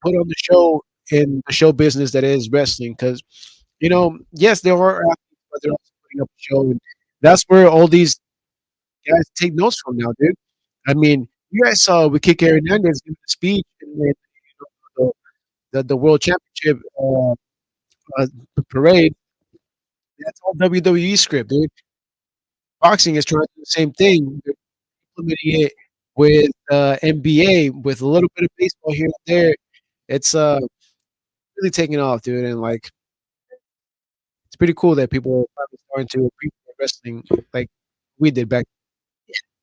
put on the show in the show business that is wrestling. Because yes, there are athletes, but they're also putting up a show, and that's where all these guys take notes from now, dude. I mean, you guys saw with Kike Hernandez give a speech in the World Championship uh, parade. That's all WWE script, dude. Boxing is trying to do the same thing. They're implementing it with NBA, with a little bit of baseball here and there. It's really taking off, dude, and like it's pretty cool that people are finally starting to appreciate wrestling like we did back.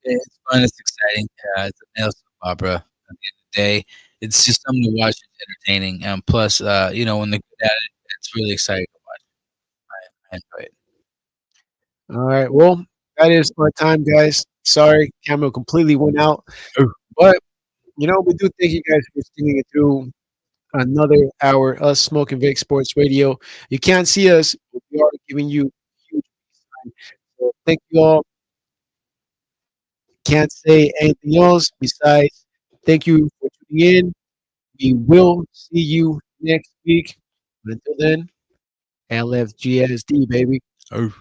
It's fun. It's exciting. It's a male soap opera. At the end of the day, it's just something to watch. It's entertaining, and plus, when they're good at it, it's really exciting to watch. I enjoy it. All right, well, that is our time, guys. Sorry, camera completely went out, but we do thank you guys for sticking it through another hour. Us Smoking Vic Sports Radio. You can't see us, but we are giving you huge time. So thank you all. Can't say anything else besides thank you for tuning in. We will see you next week. But until then, LFGSD, baby. Oh.